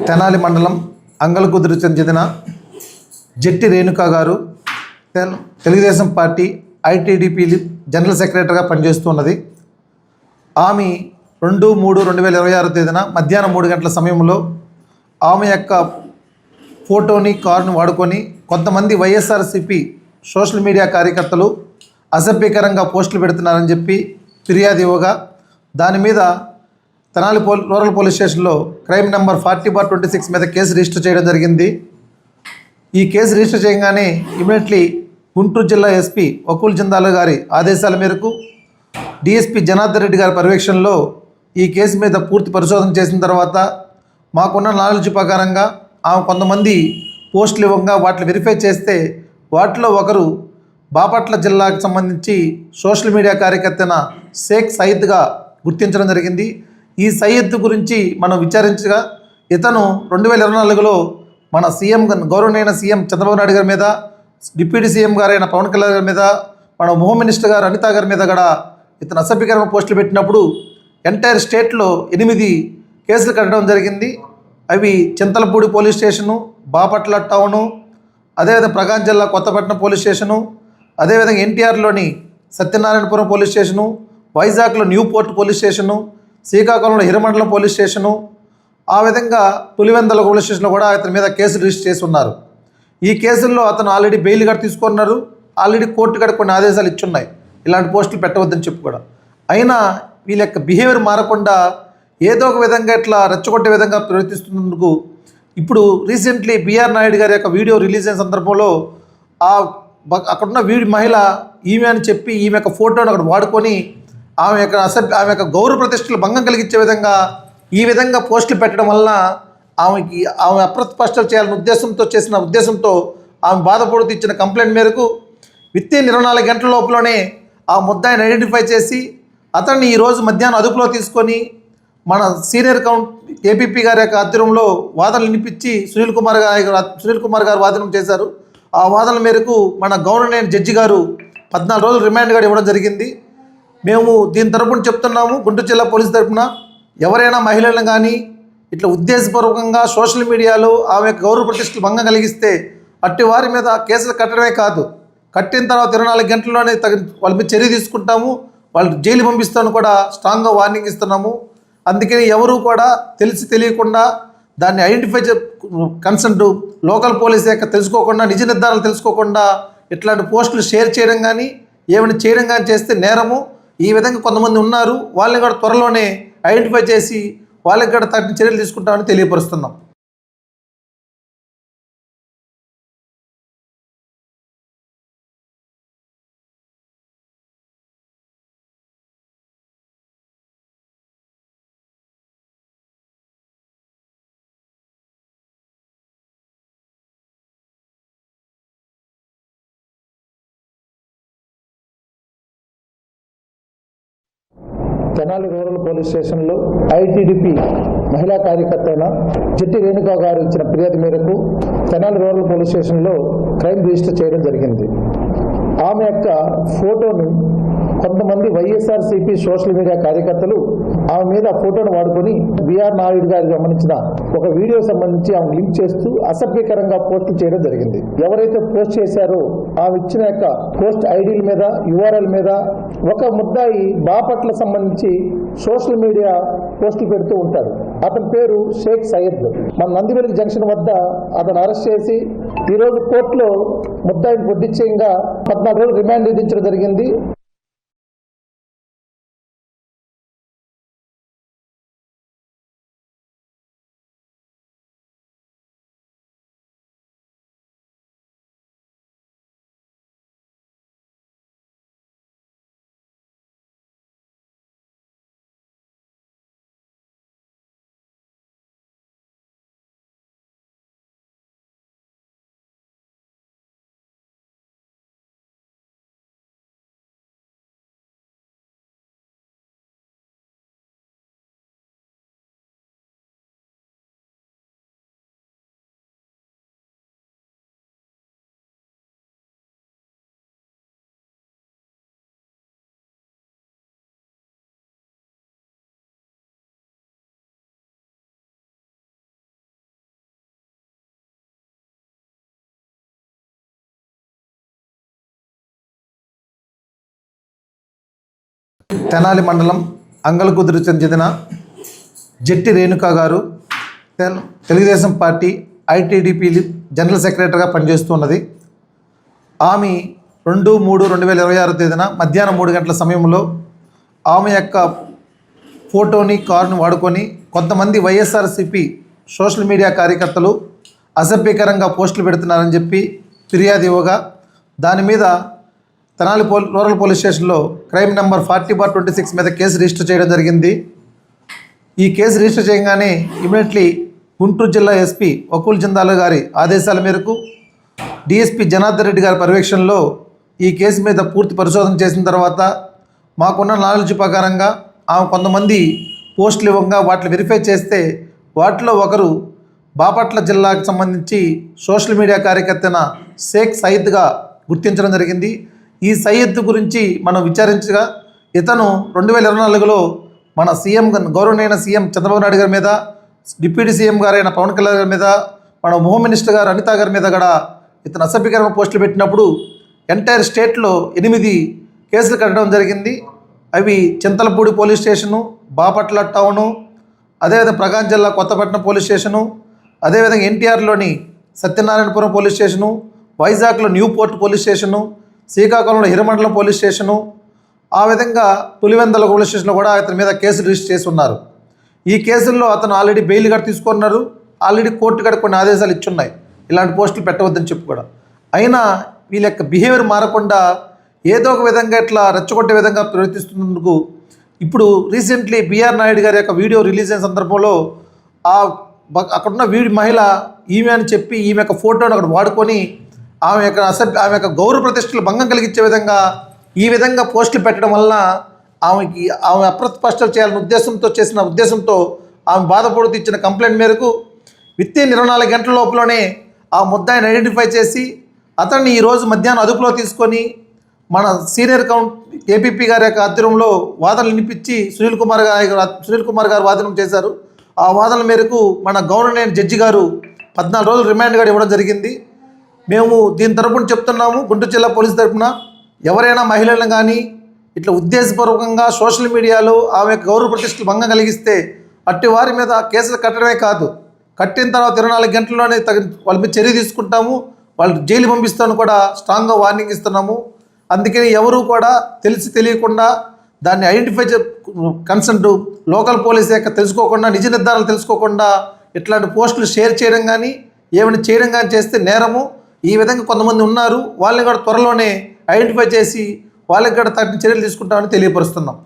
తెనాలి మండలం అంగలకుదురు చెందిన జెట్టి రేణుకా గారు తెలుగుదేశం పార్టీ ఐటీడీపీ జనరల్ సెక్రటరీగా పనిచేస్తున్నది. ఆమె 2/3/2026 తేదీన మధ్యాహ్నం 3 గంటల సమయంలో ఆమె యొక్క ఫోటోని కారును వాడుకొని కొంతమంది వైఎస్ఆర్సీపీ సోషల్ మీడియా కార్యకర్తలు అసభ్యకరంగా పోస్టులు పెడుతున్నారని చెప్పి ఫిర్యాదు ఇవ్వగా దాని మీద తెనాలి రూరల్ పోలీస్ స్టేషన్లో క్రైమ్ నెంబర్ 40/26 మీద కేసు రిజిస్టర్ చేయడం జరిగింది. ఈ కేసు రిజిస్టర్ చేయగానే ఇమీడియట్లీ గుంటూరు జిల్లా ఎస్పీ వకూల్ జిందాల్ గారి ఆదేశాల మేరకు డిఎస్పీ జనార్దన్ రెడ్డి గారి పర్యవేక్షణలో ఈ కేసు మీద పూర్తి పరిశోధన చేసిన తర్వాత మాకున్న నాలెడ్జ్ ప్రకారంగా ఆమె కొంతమంది పోస్టులు ఇవ్వగా వాటిని వెరిఫై చేస్తే వాటిలో ఒకరు బాపట్ల జిల్లాకు సంబంధించి సోషల్ మీడియా కార్యకర్త షేక్ సయీద్గా గుర్తించడం జరిగింది. ఈ సయ్యద్ గురించి మనం విచారించగా ఇతను 2024లో మన గౌరవనీయ సీఎం చంద్రబాబు నాయుడు గారి మీద, డిప్యూటీ సీఎం గారైన పవన్ కళ్యాణ్ గారి మీద, మన హోమ్ మినిస్టర్ గారు అనిత గారి మీద కూడా ఇతను అసభ్యకరమైన పోస్టులు పెట్టినప్పుడు ఎంటైర్ స్టేట్లో 8 కేసులు కట్టడం జరిగింది. అవి Chintalapudi police station, Bapatla town, అదేవిధంగా ప్రకాశం జిల్లా కొత్తపట్నం పోలీస్ స్టేషను, అదేవిధంగా ఎన్టీఆర్లోని సత్యనారాయణపురం పోలీస్ స్టేషను, వైజాగ్లో న్యూ పోర్ట్ పోలీస్ స్టేషను, శ్రీకాకుళంలో హిరమండలం పోలీస్ స్టేషను, ఆ విధంగా పులివెందల పోలీస్ స్టేషన్లో కూడా అతని మీద కేసులు రిజిస్టర్ చేసి ఉన్నారు. ఈ కేసుల్లో అతను ఆల్రెడీ బెయిల్ కూడా తీసుకున్నారు. ఆల్రెడీ కోర్టు కూడా కొన్ని ఆదేశాలు ఇచ్చున్నాయి ఇలాంటి పోస్టులు పెట్టవద్దని చెప్పి కూడా. అయినా వీళ్ళ యొక్క బిహేవియర్ మారకుండా ఏదో ఒక విధంగా ఇట్లా రెచ్చగొట్టే విధంగా ప్రవర్తిస్తున్నందుకు ఇప్పుడు రీసెంట్లీ బిఆర్ నాయుడు గారి యొక్క వీడియో రిలీజ్ అయిన సందర్భంలో అక్కడున్న మహిళ ఈమె అని చెప్పి ఈమె యొక్క ఫోటోను అక్కడ వాడుకొని ఆమె యొక్క గౌరవ ప్రతిష్టలు భంగం కలిగించే విధంగా ఈ విధంగా పోస్టులు పెట్టడం వలన ఆమె అప్రస్పష్టలు చేయాలనే ఉద్దేశంతో ఆమె బాధపడుతూ ఇచ్చిన కంప్లైంట్ మేరకు విత్ఇన్ 24 గంటల లోపలనే ఆ ముద్దాయిని ఐడెంటిఫై చేసి అతన్ని ఈరోజు మధ్యాహ్నం అదుపులో తీసుకొని మన సీనియర్ ఏపీపీ గారి యొక్క ఆధ్వర్యంలో వాదనలు వినిపించి సునీల్ కుమార్ గారు వాదన చేశారు. ఆ వాదనల మేరకు మన గవర్నమెంట్ జడ్జి గారు 14 రోజులు రిమాండ్ కూడా ఇవ్వడం జరిగింది. మేము దీని తరపున చెప్తున్నాము, గుంటూరు జిల్లా పోలీసు తరపున ఎవరైనా మహిళలను కానీ ఇట్లా ఉద్దేశపూర్వకంగా సోషల్ మీడియాలో ఆమె గౌరవ ప్రతిష్టలు భంగం కలిగిస్తే అట్టి వారి మీద కేసులు కట్టడమే కాదు, కట్టిన తర్వాత 24 గంటల్లోనే వాళ్ళ మీద చర్య తీసుకుంటాము, వాళ్ళు జైలు పంపిస్తాను కూడా స్ట్రాంగ్గా వార్నింగ్ ఇస్తున్నాము. అందుకని ఎవరు కూడా తెలియకుండా దాన్ని ఐడెంటిఫై కన్సర్న్ లోకల్ పోలీస్ యొక్క తెలుసుకోకుండా, నిజ నిర్ధారణలు తెలుసుకోకుండా ఇట్లాంటి పోస్టులు షేర్ చేయడం కానీ ఏమైనా చేయడం కానీ చేస్తే నేరము. ఈ విధంగా కొంతమంది ఉన్నారు, వాళ్ళని కూడా త్వరలోనే ఐడెంటిఫై చేసి వాళ్ళకి కూడా తగిన చర్యలు తీసుకుంటామని తెలియపరుస్తున్నాం. తెనాలి రూరల్ పోలీస్ స్టేషన్లో ఐటీడీపీ మహిళా కార్యకర్త అయిన జెట్టి రేణుకా గారు ఇచ్చిన ఫిర్యాదు మేరకు తెనాలి రూరల్ పోలీస్ స్టేషన్లో క్రైమ్ రిజిస్టర్ చేయడం జరిగింది. ఆమె యొక్క ఫోటోను కొంతమంది వైఎస్ఆర్సీపీ సోషల్ మీడియా కార్యకర్తలు ఆమె మీద ఫోటోను వాడుకొని బిఆర్ నాయుడు గారికి సంబంధించిన ఒక వీడియో సంబంధించి ఆమె లింక్ చేస్తూ అసభ్యకరంగా పోస్టులు చేయడం జరిగింది. ఎవరైతే పోస్ట్ చేశారో ఆమె ఇచ్చిన యొక్క పోస్ట్ ఐడీల మీద, యూఆర్ఎల్ మీద ఒక ముద్దాయి బాపట్ల సంబంధించి సోషల్ మీడియా పోస్టులు పెడుతూ ఉంటాడు. అతని పేరు షేక్ సయ్యద్. మన నందివెలుగు జంక్షన్ వద్ద అతను అరెస్ట్ చేసి ఈరోజు కోర్టులో ముద్దాయిని పొద్దుచ్చేయంగా 14 రోజులు రిమాండ్ విధించడం జరిగింది. తెనాలి మండలం అంగలకుదురు చెందిన జట్టి రేణుకా గారు తెలుగుదేశం పార్టీ ఐటీడీపీ జనరల్ సెక్రటరీగా పనిచేస్తున్నది. ఆమె 2/3/2026 తేదీన మధ్యాహ్నం 3 గంటల సమయంలో ఆమె యొక్క ఫోటోని కారుని వాడుకొని కొంతమంది వైఎస్ఆర్సీపీ సోషల్ మీడియా కార్యకర్తలు అసభ్యకరంగా పోస్టులు పెడుతున్నారని చెప్పి ఫిర్యాదు ఇవ్వగా దాని మీద తెనాలి రూరల్ పోలీస్ స్టేషన్లో క్రైమ్ నెంబర్ 40/26 మీద కేసు రిజిస్టర్ చేయడం జరిగింది. ఈ కేసు రిజిస్టర్ చేయగానే ఇమీడియట్లీ గుంటూరు జిల్లా ఎస్పీ వకుల్ జిందాల్ గారి ఆదేశాల మేరకు డిఎస్పీ జనార్దన్ రెడ్డి గారి పర్యవేక్షణలో ఈ కేసు మీద పూర్తి పరిశోధన చేసిన తర్వాత మాకున్న నాలెడ్జ్ ప్రకారంగా ఆమె కొంతమంది పోస్టులు ఇవ్వగా వాటిని వెరిఫై చేస్తే వాటిలో ఒకరు బాపట్ల జిల్లాకు సంబంధించి సోషల్ మీడియా కార్యకర్త షేక్ సయీద్గా గుర్తించడం జరిగింది. ఈ సయీద్ గురించి మనం విచారించగా ఇతను 2024లో మన గౌరవనీయ సీఎం చంద్రబాబు నాయుడు గారి మీద, డిప్యూటీ సీఎం గారైన పవన్ కళ్యాణ్ గారి మీద, మన హోమ్ మినిస్టర్ గారు అనిత గారి మీద కూడా ఇతను అసభ్యకరమైన పోస్టులు పెట్టినప్పుడు ఎంటైర్ స్టేట్లో 8 కేసులు కట్టడం జరిగింది. అవి Chintalapudi police station, Bapatla town, అదేవిధంగా ప్రకాశం జిల్లా కొత్తపట్నం పోలీస్ స్టేషను, అదేవిధంగా ఎన్టీఆర్లోని సత్యనారాయణపురం పోలీస్ స్టేషను, వైజాగ్లో న్యూ పోర్ట్ పోలీస్ స్టేషను, శ్రీకాకుళంలో హిరమండలం పోలీస్ స్టేషను, ఆ విధంగా పులివెందల పోలీస్ స్టేషన్లో కూడా అతని మీద కేసులు రిజిస్టర్ చేసి ఉన్నారు. ఈ కేసుల్లో అతను ఆల్రెడీ బెయిల్ కూడా తీసుకున్నారు. ఆల్రెడీ కోర్టు కూడా కొన్ని ఆదేశాలు ఇచ్చున్నాయి ఇలాంటి పోస్టులు పెట్టవద్దని చెప్పి కూడా. అయినా వీళ్ళ యొక్క బిహేవియర్ మారకుండా ఏదో ఒక విధంగా ఇట్లా రెచ్చగొట్టే విధంగా ప్రవర్తిస్తున్నందుకు ఇప్పుడు రీసెంట్లీ బిఆర్ నాయుడు గారి యొక్క వీడియో రిలీజ్ అయిన సందర్భంలో అక్కడున్న మహిళ ఈమె అని చెప్పి ఈమె యొక్క ఫోటోను అక్కడ వాడుకొని ఆమె యొక్క గౌరవ ప్రతిష్టలు భంగం కలిగించే విధంగా ఈ విధంగా పోస్టులు పెట్టడం వలన ఆమె అప్రస్పష్టలు చేయాలనే ఉద్దేశంతో ఆమె బాధపడుతూ ఇచ్చిన కంప్లైంట్ మేరకు విత్ఇన్ 24 గంటల లోపలనే ఆ ముద్దాయిని ఐడెంటిఫై చేసి అతన్ని ఈరోజు మధ్యాహ్నం అదుపులో తీసుకొని మన సీనియర్ ఏపీపీ గారి యొక్క ఆధ్వర్యంలో వాదనలు వినిపించి సునీల్ కుమార్ గారు వాదన చేశారు. ఆ వాదనల మేరకు మన గవర్నమెంట్ జడ్జి గారు 14 రోజులు రిమాండ్ కూడా ఇవ్వడం జరిగింది. మేము దీని తరపున చెప్తున్నాము, గుంటూరు జిల్లా పోలీసు తరపున ఎవరైనా మహిళలను కానీ ఇట్లా ఉద్దేశపూర్వకంగా సోషల్ మీడియాలో ఆమె యొక్క గౌరవ ప్రతిష్టలు భంగం కలిగిస్తే అట్టి వారి మీద కేసులు కట్టడమే కాదు, కట్టిన తర్వాత 24 గంటల్లోనే వాళ్ళ మీద చర్య తీసుకుంటాము, వాళ్ళు జైలు పంపిస్తామని కూడా స్ట్రాంగ్గా వార్నింగ్ ఇస్తున్నాము. అందుకని ఎవరు కూడా తెలియకుండా దాన్ని ఐడెంటిఫై కన్సర్న్ లోకల్ పోలీస్ యొక్క తెలుసుకోకుండా, నిజ నిర్ధారాలు తెలుసుకోకుండా ఇట్లాంటి పోస్టులు షేర్ చేయడం కానీ ఏమైనా చేయడం కానీ చేస్తే నేరము. ఈ విధంగా కొంతమంది ఉన్నారు, వాళ్ళని కూడా త్వరలోనే ఐడెంటిఫై చేసి వాళ్ళకి కూడా తగిన చర్యలు తీసుకుంటామని తెలియపరుస్తున్నాం.